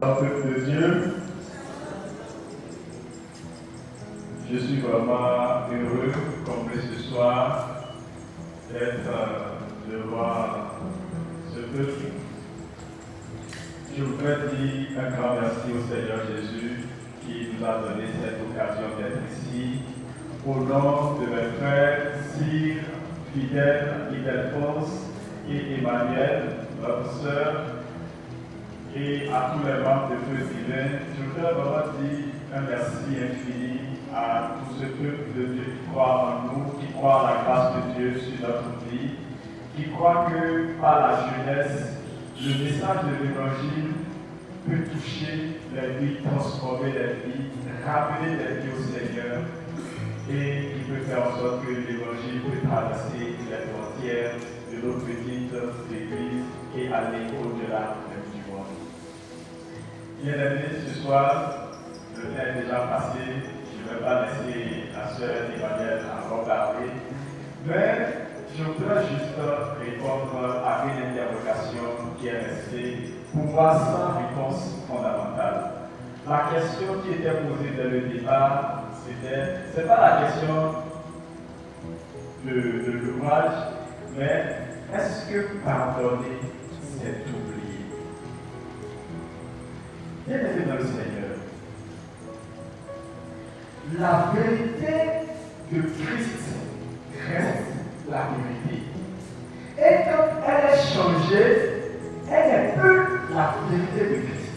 Peuple de Dieu, je suis vraiment heureux, comme ce soir, d'être devant ce peuple. Je voudrais dire un grand merci au Seigneur Jésus qui nous a donné cette occasion d'être ici. Au nom de mes frères, Cyr, Fidèle, Ildefonse et Emmanuel, notre sœur, et à tous les membres de Feu Divin, je voudrais vraiment dire un merci infini à tout ce peuple de Dieu qui croit en nous, qui croit en la grâce de Dieu sur notre vie, qui croit que par la jeunesse, le message de l'Évangile peut toucher les vies, transformer les vies, ramener les vies au Seigneur et qui peut faire en sorte que l'Évangile peut traverser les frontières de nos petites églises et aller au-delà du monde. Bien-aimés, ce soir, le temps est déjà passé, je ne vais pas laisser la sœur Emmanuel encore parler, mais je voudrais juste répondre à une interrogation qui est restée pour voir sans réponse fondamentale. La question qui était posée dès le départ, c'est pas la question de l'ouvrage, mais est-ce que pardonner, c'est oublier? Bien-aimés dans le Seigneur, la vérité de Christ reste la vérité. Et quand elle est changée, elle n'est plus la vérité de Christ.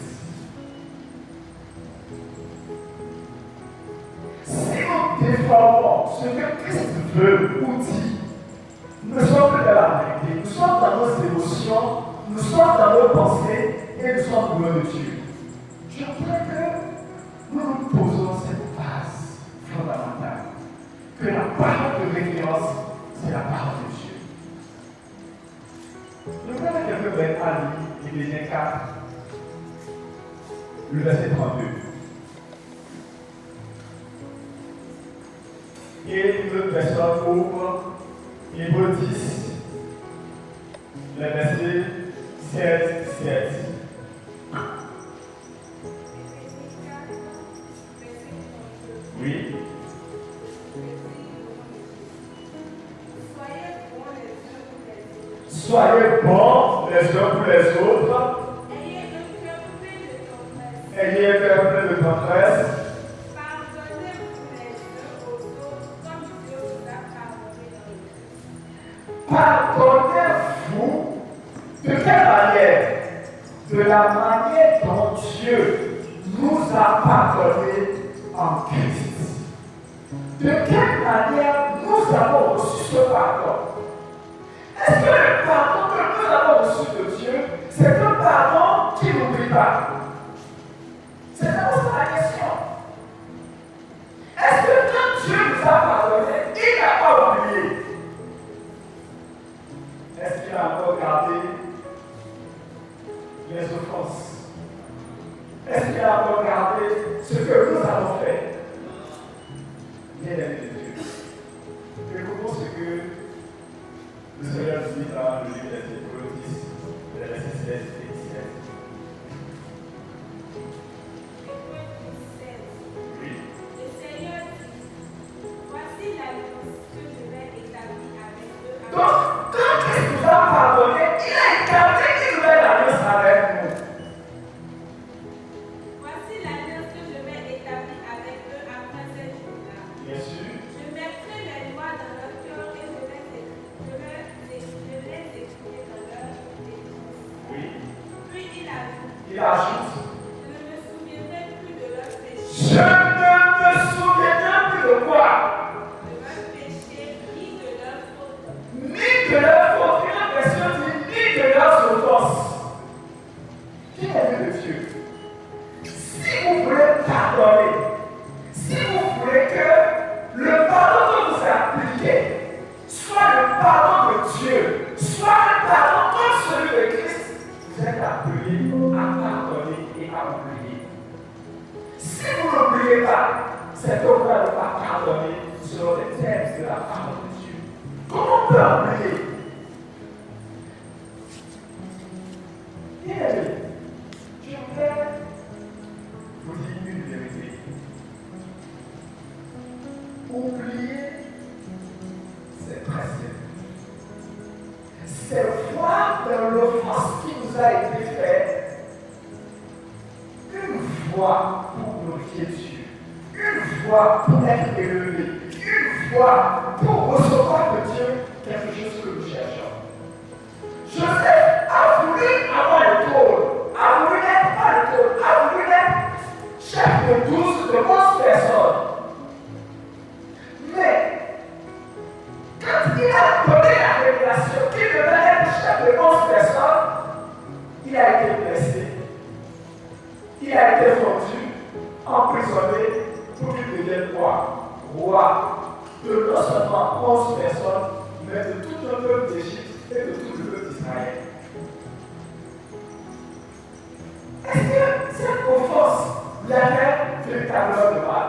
Si nous déformons ce que Christ veut ou dit, nous ne sommes plus dans la vérité, nous sommes dans nos émotions, nous sommes dans nos pensées et nous sommes loin de Dieu. Je voudrais que nous nous posons cette base fondamentale, que la parole de référence, c'est la parole de Dieu. Je voudrais que quelqu'un vienne à lui, Éphésiens 4, le verset 32. Et une autre personne ouvre Hébreux 10, le verset 7. Oui. Soyez bons les uns pour les autres. Ayez un cœur plein de tendresse. Pardonnez-vous. De quelle manière? De la manière dont Dieu nous a pardonné en Christ. De quelle manière nous avons reçu ce pardon? Est-ce que le pardon que nous avons reçu de Dieu, c'est un pardon qui n'oublie pas? C'est vraiment ça la question. Est-ce que quand Dieu nous a pardonné, il n'a pas oublié? Est-ce qu'il a encore gardé les offenses? Est-ce qu'il a encore gardé ce que nous avons fait? Bien-aimés de Dieu, écoutons ce que le Seigneur dit dans le livre des Hébreux 10, les versets 16 et 17. Oui. Le Seigneur dit, voici l'alliance que je vais établir avec eux. Donc, quand Christ nous a pardonné, il a établi une nouvelle alliance avec nous. Voici l'alliance que je vais établir avec eux après ces jours-là. Bien sûr. Je mettrai mes lois dans leur cœur et je les écrirai dans leur intelligence. Oui. Puis Il ajoute. je ne me souviendrai plus de leurs péchés. Je ne me souviendrai plus de quoi? De leurs péchés, ni de leurs fautes. Ni de leurs fautes. Une impression dit ni de leurs offenses. Qui est de Dieu? Si vous voulez pardonner, si vous voulez que le pardon que vous appliquez soit le pardon de Dieu, soit le pardon comme celui de Christ, vous êtes appelés à pardonner et à oublier. Si vous n'oubliez pas, c'est que vous n'allez pas pardonner selon les textes de la parole de Dieu. Comment on peut oublier? Bien aimé, je voudrais c'est voir dans l'offense qui nous a été faite une voie pour glorifier Dieu, une voie pour être élevé, une voie pour recevoir de Dieu quelque chose que nous cherchons. Joseph a voulu avoir le trône, a voulu être par le trône, a voulu être chef de 12, de 11 personnes. Mais quand il a donné la révélation qu'il devait être chef de 11 personnes, il a été blessé. Il a été fondu, emprisonné pour qu'il devienne roi. Roi de non seulement 11 personnes, mais de tout le peuple d'Égypte et de tout le peuple d'Israël. Est-ce que cette offense lui avait véritablement de mal?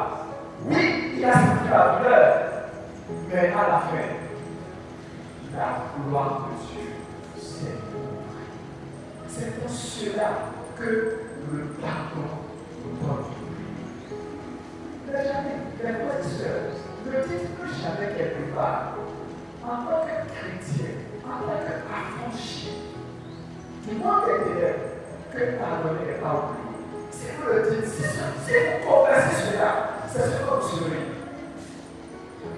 Oui, il a senti la douleur, mais à la fin, la gloire de Dieu s'est montrée. C'est pour cela que le pardon nous donne. Mais jamais, mes frères et sœurs, ne dites plus jamais quelque part, en tant que chrétien, en tant qu'affranchi, du monde intérieur, que pardonner n'est pas oublié. Si vous le dites, si vous confessez cela, c'est ce que vous serez.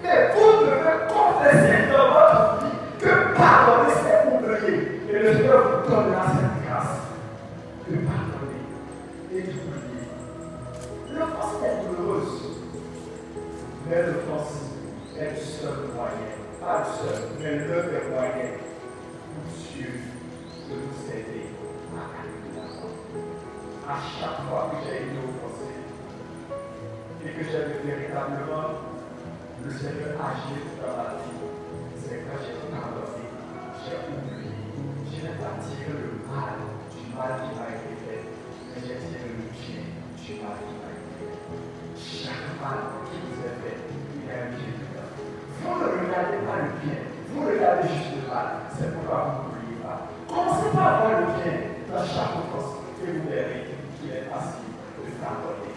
Mais vous devez confesser dans votre vie que pardonner, c'est oublier. Et le Seigneur vous donnera cette grâce de pardonner et d'oublier. L'offense est douloureuse, mais l'offense est le seul moyen, pas le seul, mais l'un des moyens pour Dieu de nous aider à aller de l'avant. À chaque fois que j'ai été offensé et que j'ai vu véritablement le Seigneur agir dans ma vie, c'est quand j'ai pardonné, j'ai oublié, je n'ai pas tiré le mal du mal qui m'a été fait, mais j'ai tiré le bien du mal qui m'a été fait. Chaque mal qui vous est fait, il y a un bien dedans. Vous ne regardez pas le bien, vous regardez juste le mal, c'est pourquoi vous n'oubliez pas. Commencez par voir le bien dans chaque offense et vous verrez qu'il est facile de pardonner.